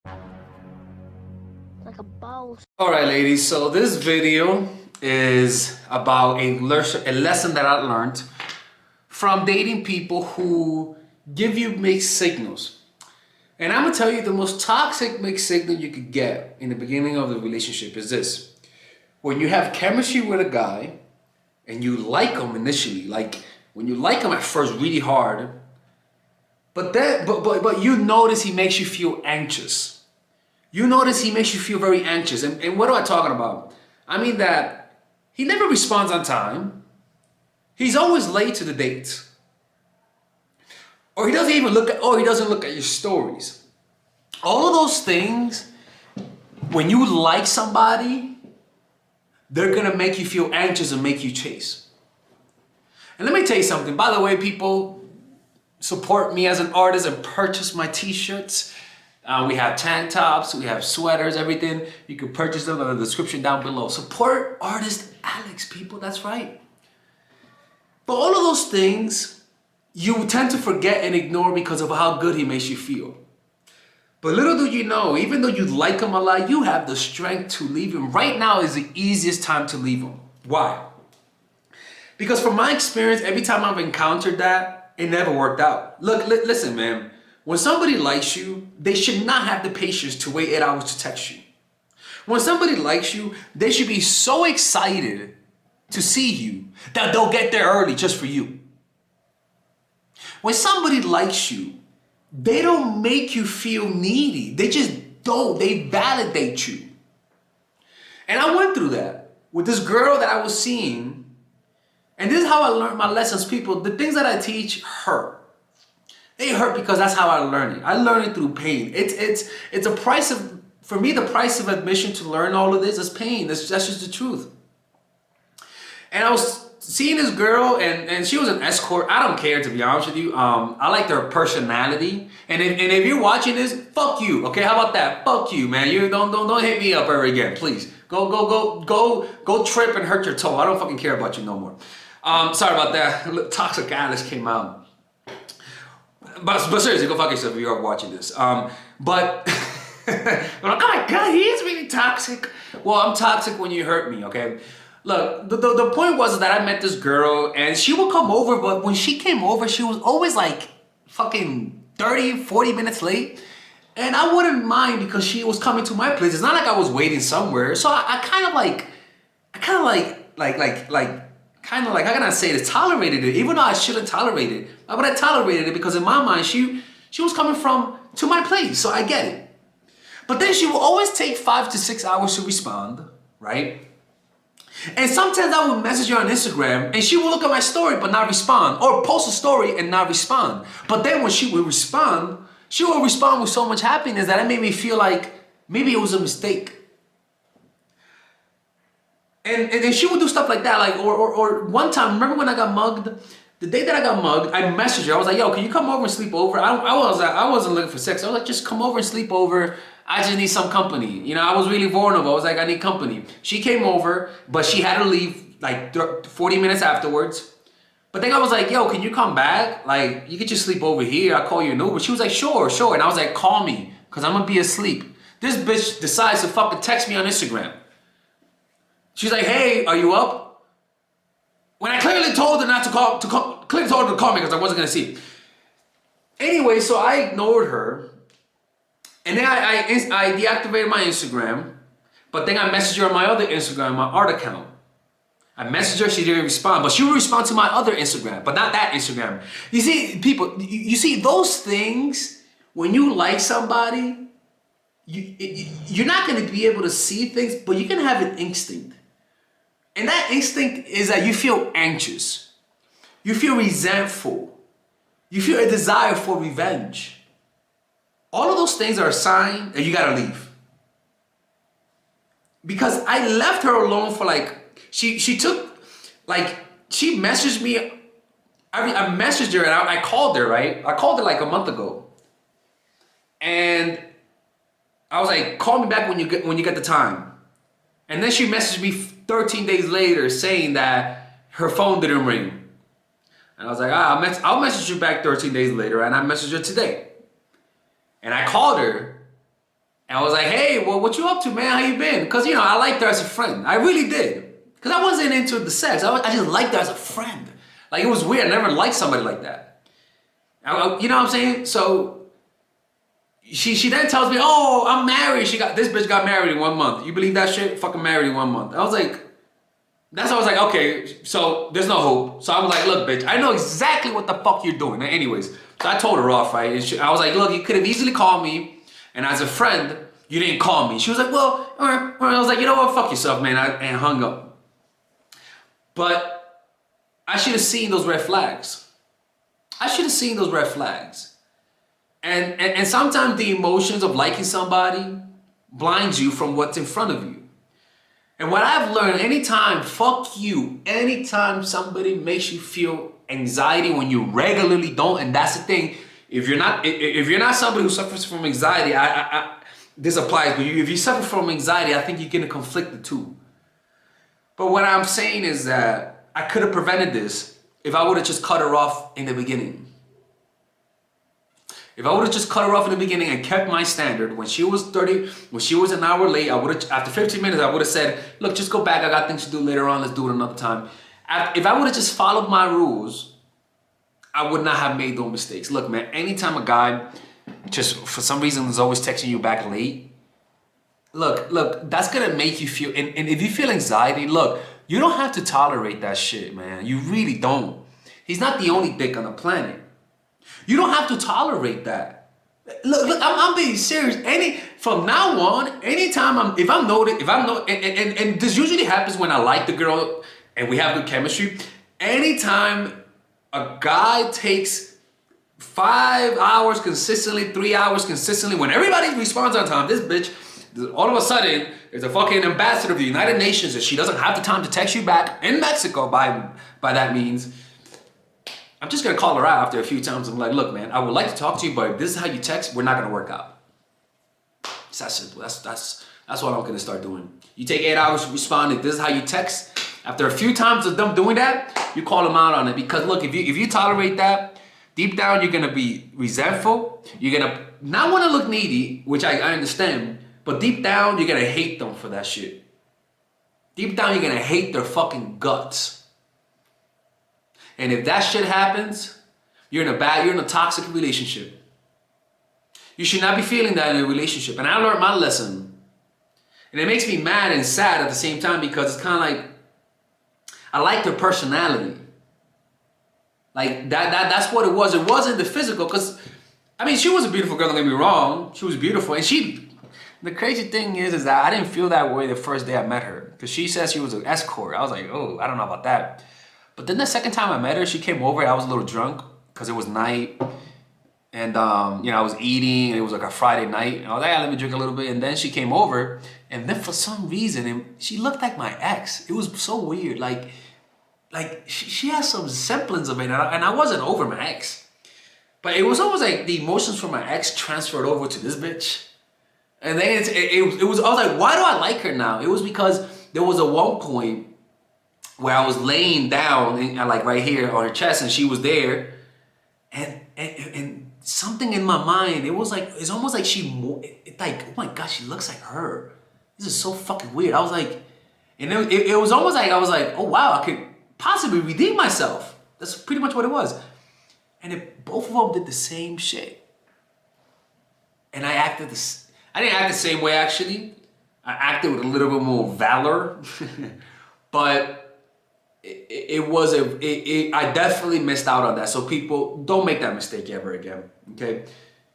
Like a boss. All right, ladies. So this video is about a lesson that I learned from dating people who give you mixed signals. And I'm gonna tell you the most toxic mixed signal you could get in the beginning of the relationship is this: when you have chemistry with a guy and you like him initially, like when you like him at first really hard, but you notice he makes you feel anxious. You notice he makes you feel very anxious. And what am I talking about? I mean that he never responds on time. He's always late to the date. Or he doesn't look at your stories. All of those things, when you like somebody, they're gonna make you feel anxious and make you chase. And let me tell you something. By the way, people, support me as an artist and purchase my t-shirts. We have tank tops, we have sweaters, everything. You can purchase them in the description down below. Support artist Alex, people, that's right. But all of those things, you tend to forget and ignore because of how good he makes you feel. But little do you know, even though you like him a lot, you have the strength to leave him. Right now is the easiest time to leave him. Why? Because from my experience, every time I've encountered that, it never worked out. Look, listen, man. When somebody likes you, they should not have the patience to wait 8 hours to text you. When somebody likes you, they should be so excited to see you that they'll get there early just for you. When somebody likes you, they don't make you feel needy. They just don't. They validate you. And I went through that with this girl that I was seeing. And this is how I learned my lessons, people. The things that I teach hurt. They hurt because that's how I learned it. I learned it through pain. It's a price of, for me, the price of admission to learn all of this is pain. That's just the truth. And I was seeing this girl, and she was an escort. I don't care, to be honest with you. I like their personality. And if you're watching this, fuck you. Okay, how about that? Fuck you, man. You don't hit me up ever again, please. Go trip and hurt your toe. I don't fucking care about you no more. Sorry about that. Toxic Alice came out. But seriously, go fuck yourself if you are watching this. But I'm like, oh my god, he is really toxic. Well, I'm toxic when you hurt me, okay? Look, the point was that I met this girl and she would come over, but when she came over, she was always like fucking 30, 40 minutes late. And I wouldn't mind because she was coming to my place. It's not like I was waiting somewhere. So I kind of like, how can I say this? Tolerated it, even though I shouldn't tolerate it. But I tolerated it because in my mind, she was coming to my place, so I get it. But then she will always take 5 to 6 hours to respond, right? And sometimes I would message her on Instagram and she will look at my story but not respond, or post a story and not respond. But then when she will respond with so much happiness that it made me feel like maybe it was a mistake. And then she would do stuff like that, like or one time, remember when I got mugged? The day that I got mugged, I messaged her. I was like, "Yo, can you come over and sleep over?" I wasn't looking for sex. I was like, "Just come over and sleep over. I just need some company." You know, I was really vulnerable. I was like, "I need company." She came over, but she had to leave like 40 minutes afterwards. But then I was like, "Yo, can you come back? Like, you could just sleep over here. I'll call you an Uber." She was like, "Sure, sure." And I was like, "Call me, cause I'm gonna be asleep." This bitch decides to fucking text me on Instagram. She's like, "Hey, are you up?" When I clearly told her not to clearly told her to call me because I wasn't gonna see it. Anyway, so I ignored her, and then I deactivated my Instagram, but then I messaged her on my other Instagram, my art account. I messaged her, she didn't respond, but she would respond to my other Instagram, but not that Instagram. You see, people, you see those things, when you like somebody, you're not gonna be able to see things, but you can have an instinct. And that instinct is that you feel anxious. You feel resentful. You feel a desire for revenge. All of those things are a sign that you gotta leave. Because I left her alone for like, she messaged me, I messaged her and I called her, right? I called her like a month ago. And I was like, call me back when you get the time. And then she messaged me 13 days later saying that her phone didn't ring. And I was like, I'll message you back 13 days later, and I messaged her today. And I called her, And I was like, hey, well, what you up to, man? How you been? Because, you know, I liked her as a friend. I really did. Because I wasn't into the sex. I just liked her as a friend. Like, it was weird. I never liked somebody like that. You know what I'm saying? So she then tells me, oh, I'm married. This bitch got married in 1 month. You believe that shit? Fucking married in 1 month. I was like, I was like, okay, so there's no hope. So I was like, look, bitch, I know exactly what the fuck you're doing. Anyways, so I told her off, right? And I was like, look, you could have easily called me, and as a friend, you didn't call me. She was like, well, all right. I was like, you know what? Fuck yourself, man, and hung up. But I should have seen those red flags. I should have seen those red flags. And sometimes the emotions of liking somebody blinds you from what's in front of you. And what I've learned, anytime somebody makes you feel anxiety when you regularly don't, and that's the thing, if you're not somebody who suffers from anxiety, this applies, but if you suffer from anxiety, I think you're gonna conflict the two. But what I'm saying is that I could have prevented this if I would have just cut her off in the beginning. If I would have just cut her off in the beginning and kept my standard, when she was an hour late, after 15 minutes, I would have said, look, just go back. I got things to do later on. Let's do it another time. If I would have just followed my rules, I would not have made those mistakes. Look, man, anytime a guy just for some reason is always texting you back late, look, that's going to make you feel, and if you feel anxiety, look, you don't have to tolerate that shit, man. You really don't. He's not the only dick on the planet. You don't have to tolerate that. Look, I'm being serious. From now on, anytime and this usually happens when I like the girl and we have good chemistry. Anytime a guy takes 5 hours consistently, 3 hours consistently, when everybody responds on time, this bitch, all of a sudden, is a fucking ambassador of the United Nations and she doesn't have the time to text you back in Mexico by that means. I'm just gonna call her out after a few times. I'm like, look, man, I would like to talk to you, but if this is how you text, we're not gonna work out. It's that simple. That's what I'm gonna start doing. You take 8 hours to respond. If this is how you text, after a few times of them doing that, you call them out on it. Because look, if you tolerate that, deep down you're gonna be resentful. You're gonna not want to look needy, which I understand, but deep down you're gonna hate them for that shit. Deep down you're gonna hate their fucking guts. And if that shit happens, you're in a toxic relationship. You should not be feeling that in a relationship. And I learned my lesson. And it makes me mad and sad at the same time because it's kind of like, I like their personality. Like that's what it was. It wasn't the physical, because, I mean, she was a beautiful girl, don't get me wrong. She was beautiful. And the crazy thing is that I didn't feel that way the first day I met her. Because she said she was an escort. I was like, oh, I don't know about that. But then the second time I met her, she came over. I was a little drunk because it was night. And, I was eating. And it was like a Friday night. And I was like, let me drink a little bit. And then she came over. And then for some reason, she looked like my ex. It was so weird. Like she has some semblance of it. And I wasn't over my ex. But it was almost like the emotions from my ex transferred over to this bitch. And then I was like, why do I like her now? It was because there was a one point where I was laying down, like right here on her chest, and she was there, and something in my mind, it's almost like oh my God, she looks like her. This is so fucking weird. I was like, and it was almost like I was like, oh wow, I could possibly redeem myself. That's pretty much what it was. And both of them did the same shit, and I didn't act the same way actually. I acted with a little bit more valor, but. I definitely missed out on that. So people, don't make that mistake ever again, okay?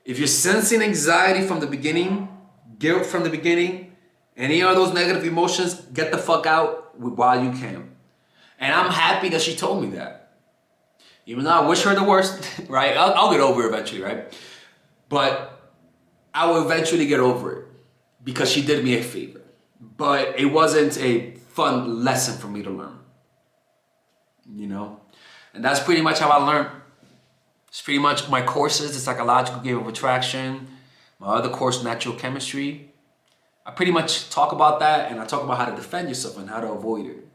If you're sensing anxiety from the beginning, guilt from the beginning, any of those negative emotions, get the fuck out while you can. And I'm happy that she told me that. Even though I wish her the worst, right? I'll get over it eventually, right? But I will eventually get over it because she did me a favor. But it wasn't a fun lesson for me to learn. And that's pretty much how I learned. It's pretty much my courses, the psychological game of attraction, my other course, natural chemistry. I pretty much talk about that, and I talk about how to defend yourself and how to avoid it.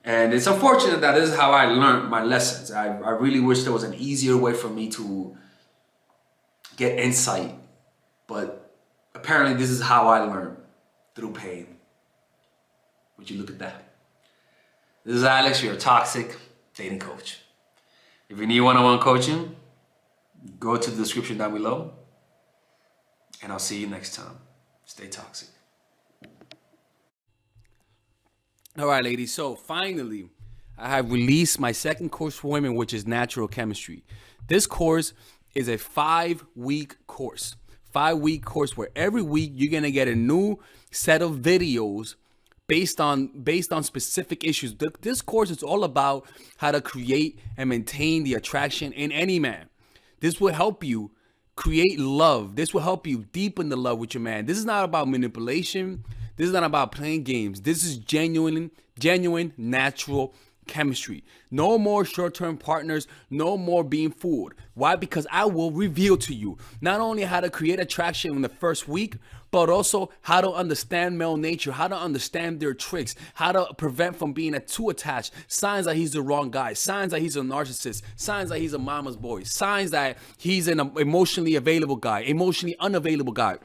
And it's unfortunate that this is how I learned my lessons. I really wish there was an easier way for me to get insight, but apparently apparently this is how I learned, through pain. Would you look at that? This is Alex, your toxic dating coach. If you need one-on-one coaching, go to the description down below, and I'll see you next time. Stay toxic. All right, ladies. So finally, I have released my second course for women, which is natural chemistry. This course is a 5-week course. 5-week course where every week you're gonna get a new set of videos based on specific issues. This course is all about how to create and maintain the attraction in any man. This will help you create love. This will help you deepen the love with your man. This is not about manipulation. This is not about playing games. This is genuine, natural chemistry. No more short-term partners, no more being fooled. Why? Because I will reveal to you not only how to create attraction in the first week, but also how to understand male nature, how to understand their tricks, how to prevent from being too attached, signs that he's the wrong guy, signs that he's a narcissist, signs that he's a mama's boy, signs that he's an emotionally available guy, emotionally unavailable guy.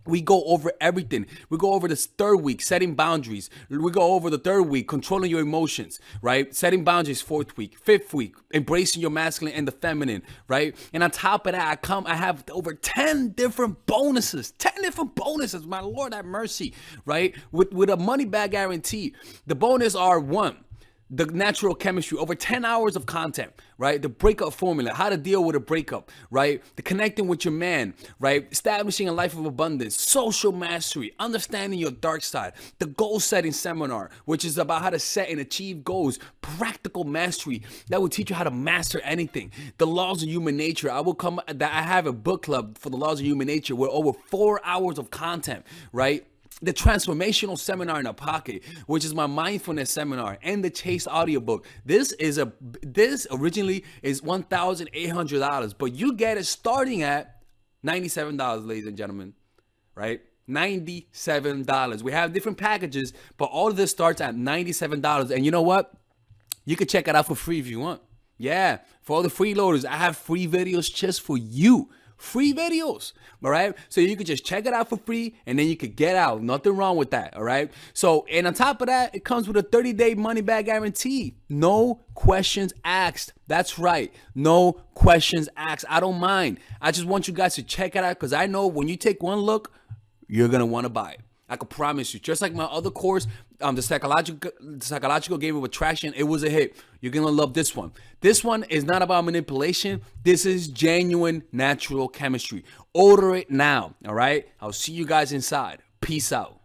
We go over everything. We go over this 3rd week, setting boundaries. We go over the 3rd week, controlling your emotions, right? Setting boundaries, 4th week. 5th week, embracing your masculine and the feminine, right? And on top of that, I have over 10 different bonuses. 10 different bonuses, my Lord have mercy, right? With a money back guarantee. The bonus are 1, the natural chemistry, over 10 hours of content, right? The breakup formula, how to deal with a breakup, right? The connecting with your man, right? Establishing a life of abundance, social mastery, understanding your dark side, the goal setting seminar, which is about how to set and achieve goals, practical mastery that will teach you how to master anything, the laws of human nature. I have a book club for the laws of human nature with over 4 hours of content, right? The transformational seminar in a pocket, which is my mindfulness seminar, and the Chase audiobook. This originally is $1,800, but you get it starting at $97, ladies and gentlemen, right? $97. We have different packages, but all of this starts at $97. And you know what? You can check it out for free if you want. Yeah, for all the freeloaders, I have free videos just for you. Free videos, all right? So you could just check it out for free, and then you could get out. Nothing wrong with that, all right? So, and on top of that, it comes with a 30-day money-back guarantee. No questions asked. That's right. No questions asked. I don't mind. I just want you guys to check it out, because I know when you take one look, you're going to want to buy it. I can promise you. Just like my other course, the psychological game of attraction, it was a hit. You're gonna love this one. This one is not about manipulation. This is genuine natural chemistry. Order it now. All right. I'll see you guys inside. Peace out.